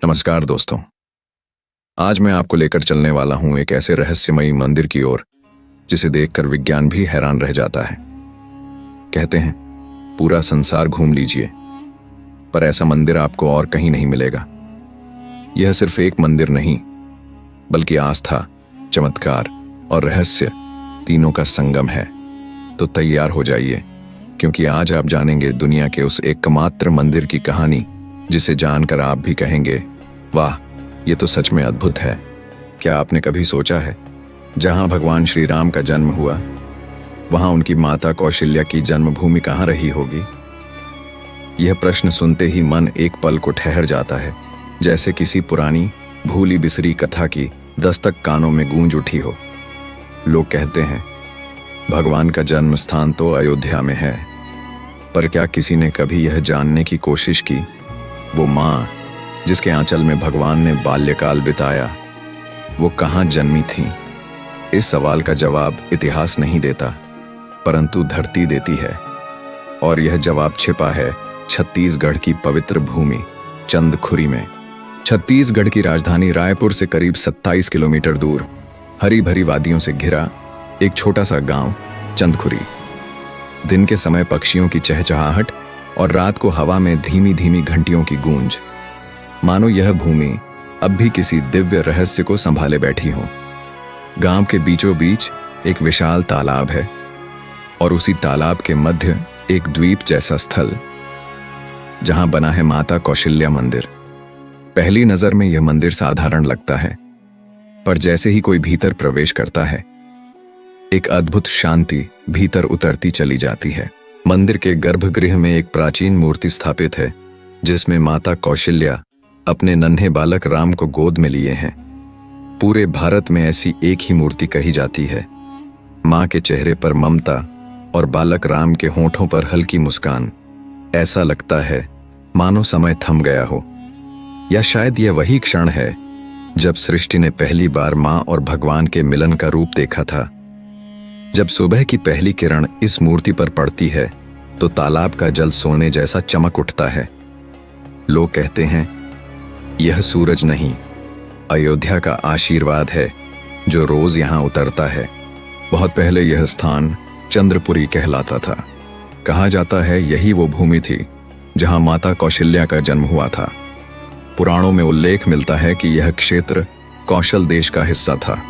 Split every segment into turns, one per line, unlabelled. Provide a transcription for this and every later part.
नमस्कार दोस्तों। आज मैं आपको लेकर चलने वाला हूं एक ऐसे रहस्यमयी मंदिर की ओर जिसे देखकर विज्ञान भी हैरान रह जाता है। कहते हैं पूरा संसार घूम लीजिए, पर ऐसा मंदिर आपको और कहीं नहीं मिलेगा। यह सिर्फ एक मंदिर नहीं, बल्कि आस्था, चमत्कार और रहस्य तीनों का संगम है। तो तैयार हो जाइए, क्योंकि आज आप जानेंगे दुनिया के उस एकमात्र मंदिर की कहानी जिसे जानकर आप भी कहेंगे, वाह, ये तो सच में अद्भुत है। क्या आपने कभी सोचा है, जहां भगवान श्री राम का जन्म हुआ, वहां उनकी माता कौशल्या की जन्मभूमि कहां रही होगी? यह प्रश्न सुनते ही मन एक पल को ठहर जाता है, जैसे किसी पुरानी भूली बिसरी कथा की दस्तक कानों में गूंज उठी हो। लोग कहते हैं भगवान का जन्म स्थान तो अयोध्या में है, पर क्या किसी ने कभी यह जानने की कोशिश की, वो माँ जिसके आंचल में भगवान ने बाल्यकाल बिताया, वो कहाँ जन्मी थी? इस सवाल का जवाब इतिहास नहीं देता, परंतु धरती देती है। और यह जवाब छिपा है छत्तीसगढ़ की पवित्र भूमि चंदखुरी में। छत्तीसगढ़ की राजधानी रायपुर से करीब 27 किलोमीटर दूर, हरी भरी वादियों से घिरा एक छोटा सा गांव चंदखुरी। दिन के समय पक्षियों की चहचहाहट और रात को हवा में धीमी धीमी घंटियों की गूंज, मानो यह भूमि अब भी किसी दिव्य रहस्य को संभाले बैठी हो। गांव के बीचों बीच एक विशाल तालाब है और उसी तालाब के मध्य एक द्वीप जैसा स्थल, जहां बना है माता कौशल्या मंदिर। पहली नजर में यह मंदिर साधारण लगता है, पर जैसे ही कोई भीतर प्रवेश करता है, एक अद्भुत शांति भीतर उतरती चली जाती है। मंदिर के गर्भगृह में एक प्राचीन मूर्ति स्थापित है, जिसमें माता कौशल्या अपने नन्हे बालक राम को गोद में लिए हैं। पूरे भारत में ऐसी एक ही मूर्ति कही जाती है। मां के चेहरे पर ममता और बालक राम के होठों पर हल्की मुस्कान। ऐसा लगता है मानो समय थम गया हो, या शायद यह वही क्षण है जब सृष्टि ने पहली बार मां और भगवान के मिलन का रूप देखा था। जब सुबह की पहली किरण इस मूर्ति पर पड़ती है, तो तालाब का जल सोने जैसा चमक उठता है। लोग कहते हैं यह सूरज नहीं, अयोध्या का आशीर्वाद है जो रोज यहां उतरता है। बहुत पहले यह स्थान चंद्रपुरी कहलाता था। कहा जाता है यही वो भूमि थी जहां माता कौशल्या का जन्म हुआ था। पुराणों में उल्लेख मिलता है कि यह क्षेत्र कौशल देश का हिस्सा था,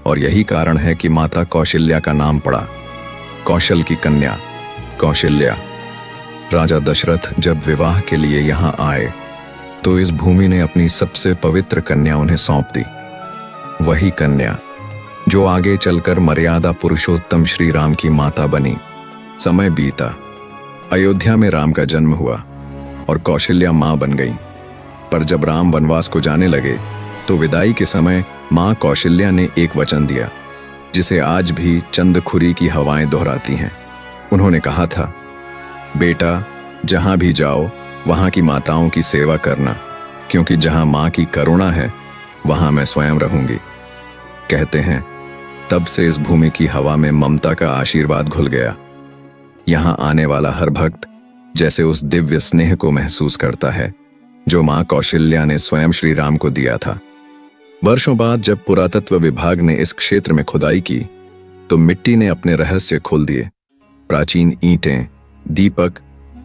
और यही कारण है कि माता कौशल्या का नाम पड़ा। कौशल की कन्या कौशल्या। राजा दशरथ जब विवाह के लिए यहां आए, तो इस भूमि ने अपनी सबसे पवित्र कन्या उन्हें सौंप दी। वही कन्या जो आगे चलकर मर्यादा पुरुषोत्तम श्री राम की माता बनी। समय बीता, अयोध्या में राम का जन्म हुआ और कौशल्या मां बन गई। पर जब राम वनवास को जाने लगे, तो विदाई के समय मां कौशल्या ने एक वचन दिया, जिसे आज भी चंदखुरी की हवाएं दोहराती हैं। उन्होंने कहा था, बेटा, जहां भी जाओ वहां की माताओं की सेवा करना, क्योंकि जहां मां की करुणा है, वहां मैं स्वयं रहूंगी। कहते हैं तब से इस भूमि की हवा में ममता का आशीर्वाद घुल गया। यहां आने वाला हर भक्त जैसे उस दिव्य स्नेह को महसूस करता है जो मां कौशल्या ने स्वयं श्री राम को दिया था। वर्षों बाद जब पुरातत्व विभाग ने इस क्षेत्र में खुदाई की, तो मिट्टी ने अपने रहस्य खोल दिए। प्राचीन ईंटें, दीपक,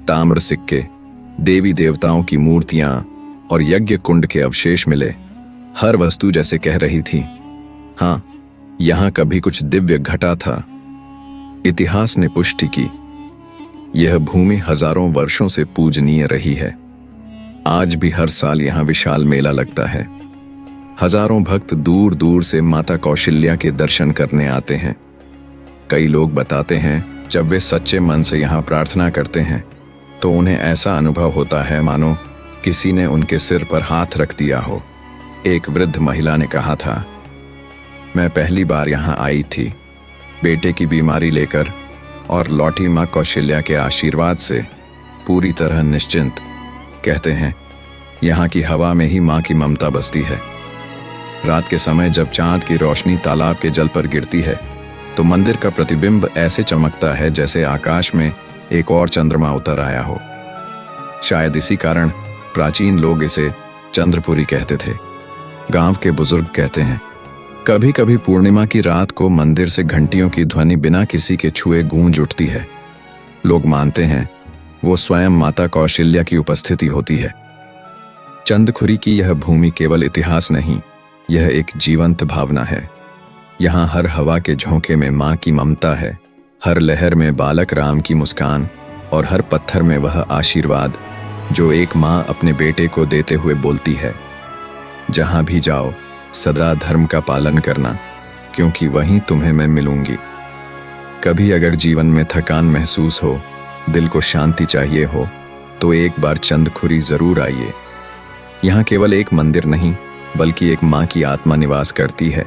ताम्र सिक्के, देवी देवताओं की मूर्तियां और यज्ञ कुंड के अवशेष मिले। हर वस्तु जैसे कह रही थी, हाँ, यहां कभी कुछ दिव्य घटा था। इतिहास ने पुष्टि की, यह भूमि हजारों वर्षों से पूजनीय रही है। आज भी हर साल यहां विशाल मेला लगता है। हजारों भक्त दूर दूर से माता कौशल्या के दर्शन करने आते हैं। कई लोग बताते हैं जब वे सच्चे मन से यहाँ प्रार्थना करते हैं, तो उन्हें ऐसा अनुभव होता है मानो किसी ने उनके सिर पर हाथ रख दिया हो। एक वृद्ध महिला ने कहा था, मैं पहली बार यहाँ आई थी बेटे की बीमारी लेकर, और लौटी माँ कौशल्या के आशीर्वाद से पूरी तरह निश्चिंत। कहते हैं यहाँ की हवा में ही माँ की ममता बसती है। रात के समय जब चांद की रोशनी तालाब के जल पर गिरती है, तो मंदिर का प्रतिबिंब ऐसे चमकता है जैसे आकाश में एक और चंद्रमा उतर आया हो। शायद इसी कारण प्राचीन लोग इसे चंद्रपुरी कहते थे। गांव के बुजुर्ग कहते हैं, कभी कभी पूर्णिमा की रात को मंदिर से घंटियों की ध्वनि बिना किसी के छुए गूंज उठती है। लोग मानते हैं वो स्वयं माता कौशल्या की उपस्थिति होती है। चंदखुरी की यह भूमि केवल इतिहास नहीं, यह एक जीवंत भावना है। यहाँ हर हवा के झोंके में माँ की ममता है, हर लहर में बालक राम की मुस्कान और हर पत्थर में वह आशीर्वाद जो एक माँ अपने बेटे को देते हुए बोलती है, जहाँ भी जाओ सदा धर्म का पालन करना, क्योंकि वहीं तुम्हें मैं मिलूंगी। कभी अगर जीवन में थकान महसूस हो, दिल को शांति चाहिए हो, तो एक बार चंदखुरी जरूर आइए। यहाँ केवल एक मंदिर नहीं, बल्कि एक माँ की आत्मा निवास करती है,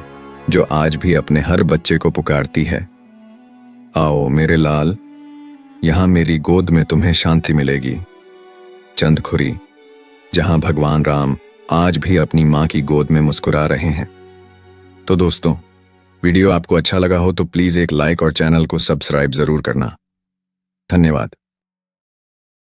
जो आज भी अपने हर बच्चे को पुकारती है, आओ मेरे लाल, यहाँ मेरी गोद में तुम्हें शांति मिलेगी। चंदखुरी, जहाँ भगवान राम आज भी अपनी माँ की गोद में मुस्कुरा रहे हैं। तो दोस्तों, वीडियो आपको अच्छा लगा हो तो प्लीज एक लाइक और चैनल को सब्सक्राइब जरूर करना। धन्यवाद।